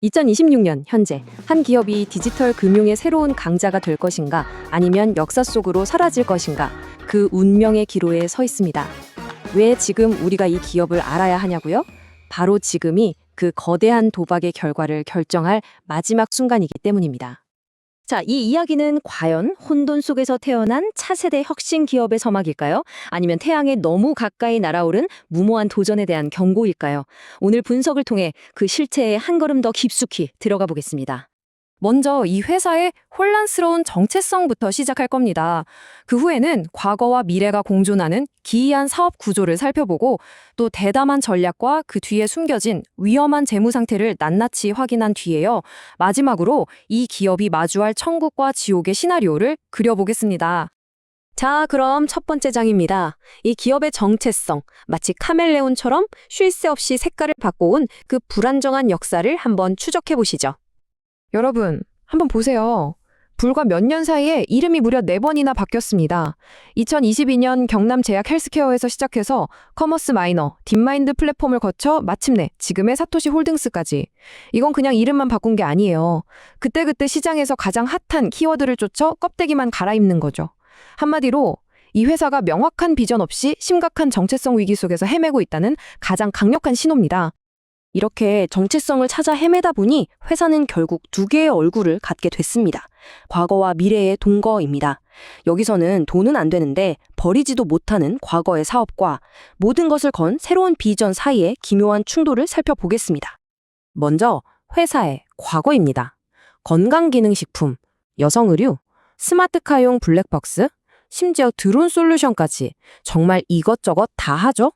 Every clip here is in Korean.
2026년 현재 한 기업이 디지털 금융의 새로운 강자가 될 것인가 아니면 역사 속으로 사라질 것인가 그 운명의 기로에 서 있습니다. 왜 지금 우리가 이 기업을 알아야 하냐고요? 바로 지금이 그 거대한 도박의 결과를 결정할 마지막 순간이기 때문입니다. 자, 이 이야기는 과연 혼돈 속에서 태어난 차세대 혁신 기업의 서막일까요? 아니면 태양에 너무 가까이 날아오른 무모한 도전에 대한 경고일까요? 오늘 분석을 통해 그 실체에 한 걸음 더 깊숙이 들어가 보겠습니다. 먼저 이 회사의 혼란스러운 정체성부터 시작할 겁니다. 그 후에는 과거와 미래가 공존하는 기이한 사업 구조를 살펴보고 또 대담한 전략과 그 뒤에 숨겨진 위험한 재무 상태를 낱낱이 확인한 뒤에요. 마지막으로 이 기업이 마주할 천국과 지옥의 시나리오를 그려보겠습니다. 자, 그럼 첫 번째 장입니다. 이 기업의 정체성, 마치 카멜레온처럼 쉴 새 없이 색깔을 바꿔온 그 불안정한 역사를 한번 추적해 보시죠. 여러분, 한번 보세요. 불과 몇 년 사이에 이름이 무려 4번이나 바뀌었습니다. 2022년 경남 제약 헬스케어에서 시작해서 커머스 마이너, 딥마인드 플랫폼을 거쳐 마침내 지금의 사토시 홀딩스까지. 이건 그냥 이름만 바꾼 게 아니에요. 그때그때 시장에서 가장 핫한 키워드를 쫓아 껍데기만 갈아입는 거죠. 한마디로 이 회사가 명확한 비전 없이 심각한 정체성 위기 속에서 헤매고 있다는 가장 강력한 신호입니다. 이렇게 정체성을 찾아 헤매다 보니 회사는 결국 두 개의 얼굴을 갖게 됐습니다. 과거와 미래의 동거입니다. 여기서는 돈은 안 되는데 버리지도 못하는 과거의 사업과 모든 것을 건 새로운 비전 사이의 기묘한 충돌을 살펴보겠습니다. 먼저 회사의 과거입니다. 건강기능식품, 여성의류, 스마트카용 블랙박스, 심지어 드론 솔루션까지 정말 이것저것 다 하죠?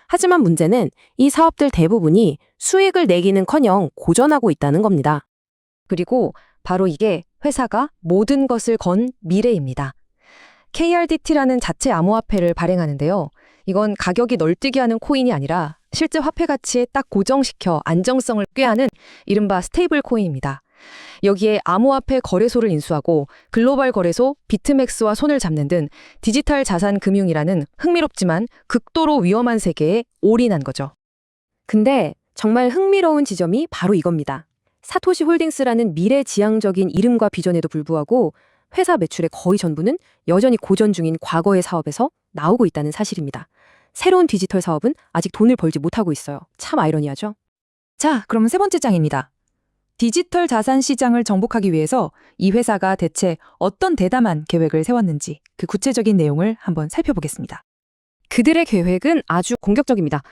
하지만 문제는 이 사업들 대부분이 수익을 내기는커녕 고전하고 있다는 겁니다. 그리고 바로 이게 회사가 모든 것을 건 미래입니다. KRDT라는 자체 암호화폐를 발행하는데요. 이건 가격이 널뛰게 하는 코인이 아니라 실제 화폐 가치에 딱 고정시켜 안정성을 꾀하는 이른바 스테이블 코인입니다. 여기에 암호화폐 거래소를 인수하고 글로벌 거래소 비트맥스와 손을 잡는 등 디지털 자산 금융이라는 흥미롭지만 극도로 위험한 세계에 올인한 거죠. 근데 정말 흥미로운 지점이 바로 이겁니다. 사토시 홀딩스라는 미래지향적인 이름과 비전에도 불구하고 회사 매출의 거의 전부는 여전히 고전 중인 과거의 사업에서 나오고 있다는 사실입니다. 새로운 디지털 사업은 아직 돈을 벌지 못하고 있어요. 참 아이러니하죠? 자, 그럼 세 번째 장입니다. 디지털 자산 시장을 정복하기 위해서 이 회사가 대체 어떤 대담한 계획을 세웠는지 그 구체적인 내용을 한번 살펴보겠습니다. 그들의 계획은 아주 공격적입니다.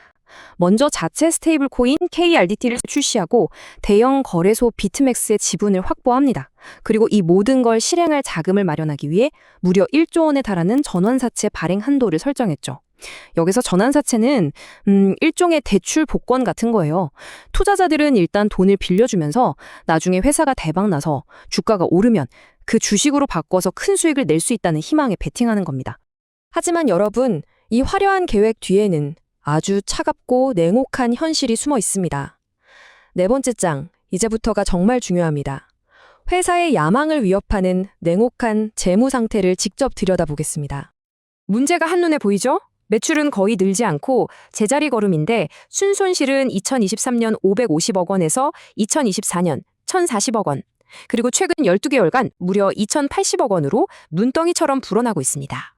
먼저 자체 스테이블 코인 KRDT를 출시하고 대형 거래소 비트맥스의 지분을 확보합니다. 그리고 이 모든 걸 실행할 자금을 마련하기 위해 무려 1조 원에 달하는 전환사채 발행 한도를 설정했죠. 여기서 전환사채는 일종의 대출 복권 같은 거예요. 투자자들은 일단 돈을 빌려주면서 나중에 회사가 대박나서 주가가 오르면 그 주식으로 바꿔서 큰 수익을 낼 수 있다는 희망에 베팅하는 겁니다. 하지만 여러분, 이 화려한 계획 뒤에는 아주 차갑고 냉혹한 현실이 숨어 있습니다. 네 번째 장, 이제부터가 정말 중요합니다. 회사의 야망을 위협하는 냉혹한 재무 상태를 직접 들여다보겠습니다. 문제가 한눈에 보이죠? 매출은 거의 늘지 않고 제자리 걸음인데 순손실은 2023년 550억 원에서 2024년 1,040억 원, 그리고 최근 12개월간 무려 2,080억 원으로 눈덩이처럼 불어나고 있습니다.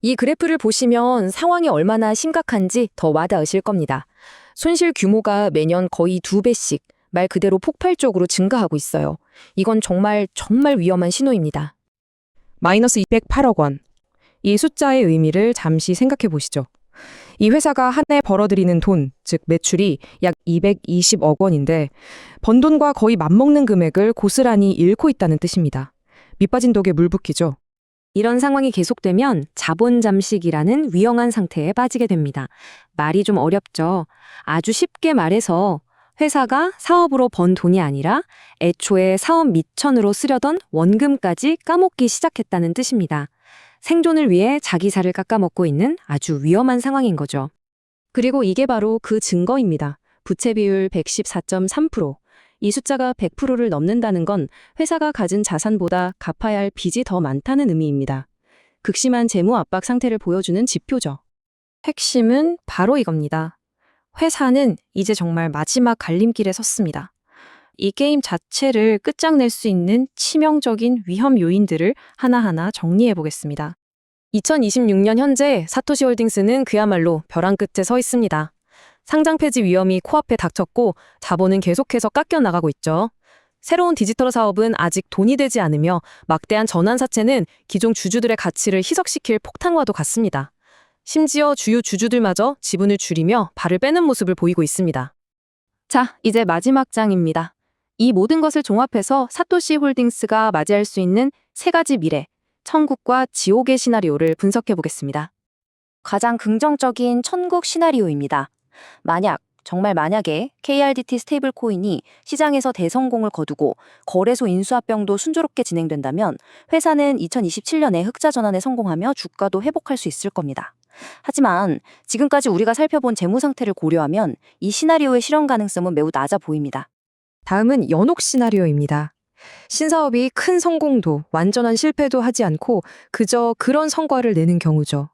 이 그래프를 보시면 상황이 얼마나 심각한지 더 와닿으실 겁니다. 손실 규모가 매년 거의 2배씩 말 그대로 폭발적으로 증가하고 있어요. 이건 정말 위험한 신호입니다. 마이너스 208억 원. 이 숫자의 의미를 잠시 생각해 보시죠. 이 회사가 한 해 벌어들이는 돈, 즉 매출이 약 220억 원인데 번 돈과 거의 맞먹는 금액을 고스란히 잃고 있다는 뜻입니다. 밑빠진 독에 물 붓기죠. 이런 상황이 계속되면 자본 잠식이라는 위험한 상태에 빠지게 됩니다. 말이 좀 어렵죠. 아주 쉽게 말해서 회사가 사업으로 번 돈이 아니라 애초에 사업 미천으로 쓰려던 원금까지 까먹기 시작했다는 뜻입니다. 생존을 위해 자기 살을 깎아먹고 있는 아주 위험한 상황인 거죠. 그리고 이게 바로 그 증거입니다. 부채 비율 114.3%. 이 숫자가 100%를 넘는다는 건 회사가 가진 자산보다 갚아야 할 빚이 더 많다는 의미입니다. 극심한 재무 압박 상태를 보여주는 지표죠. 핵심은 바로 이겁니다. 회사는 이제 정말 마지막 갈림길에 섰습니다. 이 게임 자체를 끝장낼 수 있는 치명적인 위험 요인들을 하나하나 정리해 보겠습니다. 2026년 현재 사토시 홀딩스는 그야말로 벼랑 끝에 서 있습니다. 상장 폐지 위험이 코앞에 닥쳤고 자본은 계속해서 깎여 나가고 있죠. 새로운 디지털 사업은 아직 돈이 되지 않으며 막대한 전환 사채는 기존 주주들의 가치를 희석시킬 폭탄과도 같습니다. 심지어 주요 주주들마저 지분을 줄이며 발을 빼는 모습을 보이고 있습니다. 자, 이제 마지막 장입니다. 이 모든 것을 종합해서 사토시 홀딩스가 맞이할 수 있는 세 가지 미래, 천국과 지옥의 시나리오를 분석해 보겠습니다. 가장 긍정적인 천국 시나리오입니다. 정말 만약에 KRDT 스테이블 코인이 시장에서 대성공을 거두고 거래소 인수합병도 순조롭게 진행된다면 회사는 2027년에 흑자 전환에 성공하며 주가도 회복할 수 있을 겁니다. 하지만 지금까지 우리가 살펴본 재무 상태를 고려하면 이 시나리오의 실현 가능성은 매우 낮아 보입니다. 다음은 연옥 시나리오입니다. 신사업이 큰 성공도 완전한 실패도 하지 않고 그저 그런 성과를 내는 경우죠.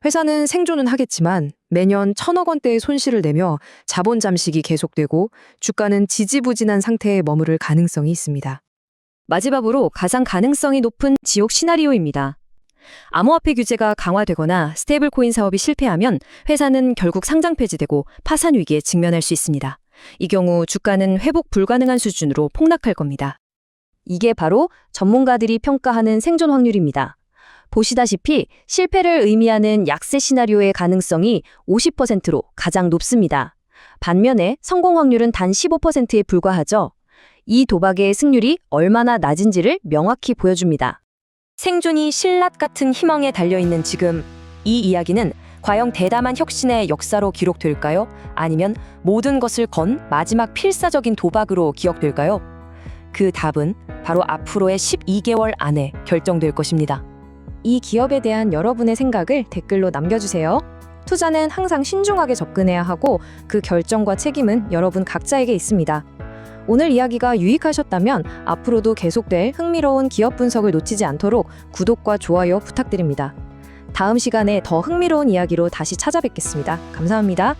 회사는 생존은 하겠지만 매년 1,000억 원대의 손실을 내며 자본 잠식이 계속되고 주가는 지지부진한 상태에 머무를 가능성이 있습니다. 마지막으로 가장 가능성이 높은 지옥 시나리오입니다. 암호화폐 규제가 강화되거나 스테이블 코인 사업이 실패하면 회사는 결국 상장 폐지되고 파산 위기에 직면할 수 있습니다. 이 경우 주가는 회복 불가능한 수준으로 폭락할 겁니다. 이게 바로 전문가들이 평가하는 생존 확률입니다. 보시다시피 실패를 의미하는 약세 시나리오의 가능성이 50%로 가장 높습니다. 반면에 성공 확률은 단 15%에 불과하죠. 이 도박의 승률이 얼마나 낮은지를 명확히 보여줍니다. 생존이 신라 같은 희망에 달려있는 지금, 이 이야기는 과연 대담한 혁신의 역사로 기록될까요? 아니면 모든 것을 건 마지막 필사적인 도박으로 기억될까요? 그 답은 바로 앞으로의 12개월 안에 결정될 것입니다. 이 기업에 대한 여러분의 생각을 댓글로 남겨주세요. 투자는 항상 신중하게 접근해야 하고 그 결정과 책임은 여러분 각자에게 있습니다. 오늘 이야기가 유익하셨다면 앞으로도 계속될 흥미로운 기업 분석을 놓치지 않도록 구독과 좋아요 부탁드립니다. 다음 시간에 더 흥미로운 이야기로 다시 찾아뵙겠습니다. 감사합니다.